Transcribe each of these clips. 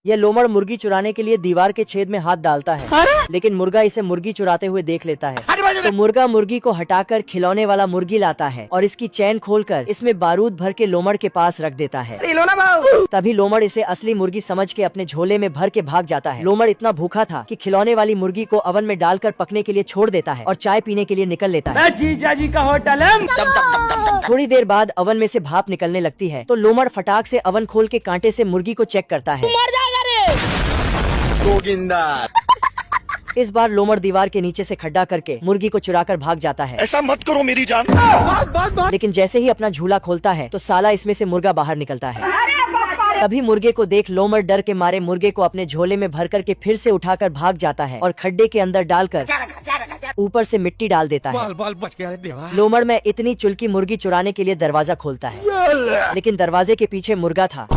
यह लोमड़ मुर्गी चुराने के लिए दीवार के छेद में हाथ डालता है, लेकिन मुर्गा इसे मुर्गी चुराते हुए देख लेता है। तो मुर्गा मुर्गी को हटाकर खिलौने वाला मुर्गी लाता है और इसकी चैन खोलकर इसमें बारूद भर के लोमड़ के पास रख देता है। तभी लोमड़ इसे असली मुर्गी समझ के अपने झोले में भर के भाग जाता है। लोमड़ इतना भूखा था कि खिलौने वाली मुर्गी को ओवन में डालकर पकने के लिए छोड़ देता है और चाय पीने के लिए निकल लेता है। जीजा जी का होटल है। थोड़ी देर बाद ओवन में से भाप निकलने लगती है तो लोमड़ फटाक से ओवन खोल के कांटे से मुर्गी को चेक करता है। मर जाएगा रे। इस बार लोमड़ दीवार के नीचे से खड्डा करके मुर्गी को चुराकर भाग जाता है। ऐसा मत करो मेरी जान। लेकिन जैसे ही अपना झूला खोलता है तो साला इसमें से मुर्गा बाहर निकलता है। तभी मुर्गे को देख लोमड़ डर के मारे मुर्गे को अपने झोले में भर करके फिर से उठाकर भाग जाता है और खड्डे के अंदर डालकर ऊपर से मिट्टी डाल देता है। बच गया रे देवा। लोमड़ में इतनी चुलकी मुर्गी चुराने के लिए दरवाजा खोलता है, लेकिन दरवाजे के पीछे मुर्गा था।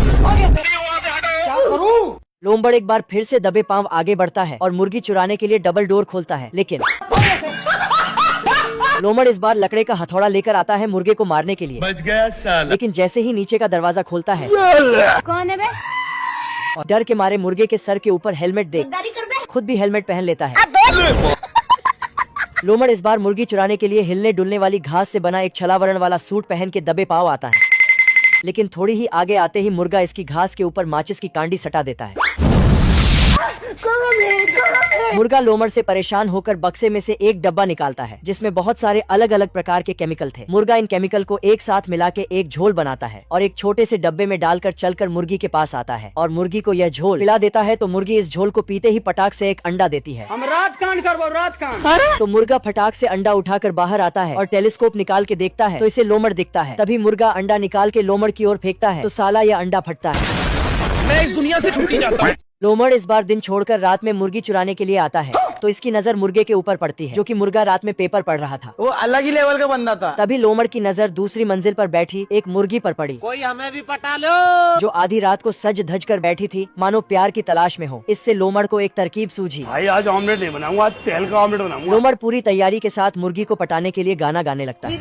लोमड़ एक बार फिर से दबे पांव आगे बढ़ता है और मुर्गी चुराने के लिए डबल डोर खोलता है, लेकिन लोमड़ इस बार लकड़े का हथौड़ा लेकर आता है मुर्गे को मारने के लिए। बच गया साला। लेकिन जैसे ही नीचे का दरवाजा खोलता है कौन है बे? और डर के मारे मुर्गे के सर के ऊपर हेलमेट देख खुद भी हेलमेट पहन लेता है। लोमड़ इस बार मुर्गी चुराने के लिए हिलने डुलने वाली घास से बना एक छलावरण वाला सूट पहन के दबे पांव आता है, लेकिन थोड़ी ही आगे आते ही मुर्गा इसकी घास के ऊपर माचिस की कांडी सटा देता है। मुर्गा लोमड़ से परेशान होकर बक्से में से एक डब्बा निकालता है जिसमें बहुत सारे अलग अलग प्रकार के केमिकल थे। मुर्गा इन केमिकल को एक साथ मिला के एक झोल बनाता है और एक छोटे से डब्बे में डालकर चलकर मुर्गी के पास आता है और मुर्गी को यह झोल पिला देता है। तो मुर्गी इस झोल को पीते ही पटाख से एक अंडा देती है। हम रात कांड करबो रात कांड। तो मुर्गा फटाक से अंडा उठाकर बाहर आता है और टेलीस्कोप निकाल के देखता है तो इसे लोमड़ दिखता है। तभी मुर्गा अंडा निकाल के लोमड़ की ओर फेंकता है तो साला यह अंडा फटता है। मैं इस दुनिया से छूटी जाता हूँ। लोमड़ इस बार दिन छोड़कर रात में मुर्गी चुराने के लिए आता है तो इसकी नजर मुर्गे के ऊपर पड़ती है, जो कि मुर्गा रात में पेपर पढ़ रहा था। वो अलग ही लेवल का बंदा था। तभी लोमड़ की नजर दूसरी मंजिल पर बैठी एक मुर्गी पर पड़ी, कोई हमें भी पटा लो। जो आधी रात को सज धज कर बैठी थी मानो प्यार की तलाश में हो। इससे लोमड़ को एक तरकीब सूझी। भाई आज ऑमलेट नहीं बनाऊंगा, आज तेल का ऑमलेट बनाऊंगा। लोमड़ पूरी तैयारी के साथ मुर्गी को पटाने के लिए गाना गाने लगता है।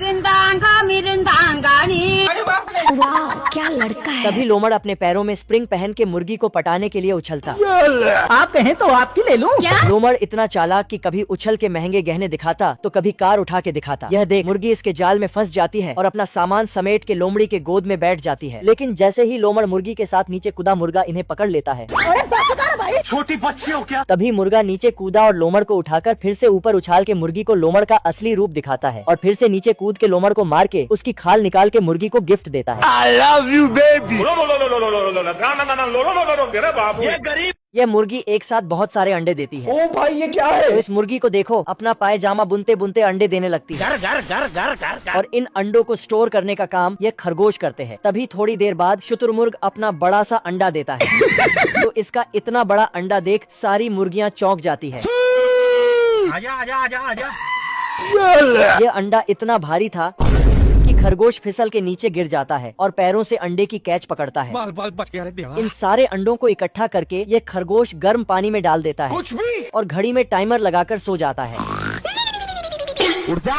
वाह क्या लड़का है। तभी लोमड़ अपने पैरों में स्प्रिंग पहन के मुर्गी को पटाने के लिए उछलता। आप कहें तो आपकी ले लूं। लोमड़ इतना चालाक कि कभी उछल के महंगे गहने दिखाता तो कभी कार उठा के दिखाता। यह देख मुर्गी इसके जाल में फंस जाती है और अपना सामान समेट के लोमड़ी के गोद में बैठ जाती है। लेकिन जैसे ही लोमड़ मुर्गी के साथ नीचे कूदा मुर्गा इन्हें पकड़ लेता है। छोटी बच्ची हो क्या? तभी मुर्गा नीचे कूदा और लोमड़ को उठाकर फिर से ऊपर उछाल के मुर्गी को लोमड़ का असली रूप दिखाता है और फिर से नीचे कूद के लोमड़ को मार के उसकी खाल निकाल के मुर्गी को गिफ्ट देता है। I love you baby। यह मुर्गी एक साथ बहुत सारे अंडे देती है। ओ भाई ये क्या है? तो इस मुर्गी को देखो अपना पायजामा बुनते बुनते अंडे देने लगती है। और इन अंडों को स्टोर करने का काम ये खरगोश करते हैं। तभी थोड़ी देर बाद शुतुरमुर्ग अपना बड़ा सा अंडा देता है। तो इसका इतना बड़ा अंडा देख सारी मुर्गियाँ चौंक जाती है। आजा आजा आजा आजा। यह अंडा इतना भारी था कि खरगोश फिसल के नीचे गिर जाता है और पैरों से अंडे की कैच पकड़ता है। बाल बच गया रे देवा। इन सारे अंडों को इकट्ठा करके ये खरगोश गर्म पानी में डाल देता है कुछ भी। और घड़ी में टाइमर लगाकर सो जाता है। उठ जा।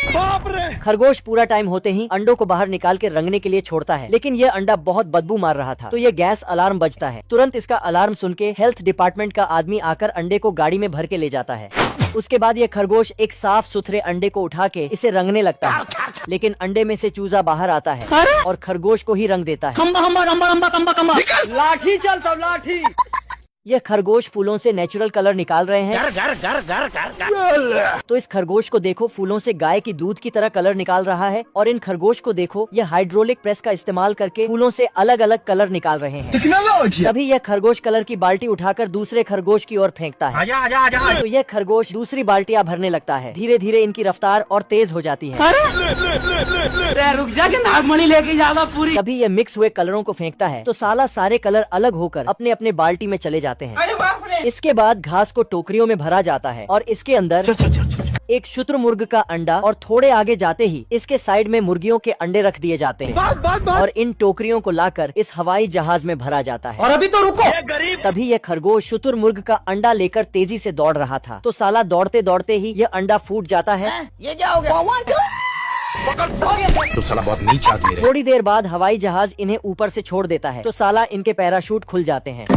बाप रे। खरगोश पूरा टाइम होते ही अंडों को बाहर निकाल के रंगने के लिए छोड़ता है, लेकिन ये अंडा बहुत बदबू मार रहा था तो ये गैस अलार्म बजता है। तुरंत इसका अलार्म सुन के हेल्थ डिपार्टमेंट का आदमी आकर अंडे को गाड़ी में भर के ले जाता है। उसके बाद ये खरगोश एक साफ सुथरे अंडे को उठा के इसे रंगने लगता है, लेकिन अंडे में से चूजा बाहर आता है और खरगोश को ही रंग देता है। लाठी चल सब लाठी। ये खरगोश फूलों से नेचुरल कलर निकाल रहे हैं। तो इस खरगोश को देखो फूलों से गाय की दूध की तरह कलर निकाल रहा है और इन खरगोश को देखो ये हाइड्रोलिक प्रेस का इस्तेमाल करके फूलों से अलग अलग कलर निकाल रहे हैं। तभी यह खरगोश कलर की बाल्टी उठाकर दूसरे खरगोश की ओर फेंकता है। आजा आजा आजा। तो यह खरगोश दूसरी बाल्टियां भरने लगता है। धीरे धीरे इनकी रफ्तार और तेज हो जाती है। रुक जा के नागमणि लेके जाएगा पूरी। तभी ये मिक्स हुए कलरों को फेंकता है तो साला सारे कलर अलग होकर अपने अपने बाल्टी में चले जाते हैं। अरे बाप रे। इसके बाद घास को टोकरियों में भरा जाता है और इसके अंदर एक शुतुरमुर्ग का अंडा और थोड़े आगे जाते ही इसके साइड में मुर्गियों के अंडे रख दिए जाते हैं और इन टोकरियों को लाकर इस हवाई जहाज में भरा जाता है। और अभी तो रुको। तभी यह खरगोश शुतुरमुर्ग का अंडा लेकर तेजी से दौड़ रहा था तो साला दौड़ते दौड़ते ही यह अंडा फूट जाता है। ये क्या हो गया? तो साला बहुत नीच आदमी है। थोड़ी देर बाद हवाई जहाज इन्हें ऊपर से छोड़ देता है तो साला इनके पैराशूट खुल जाते हैं।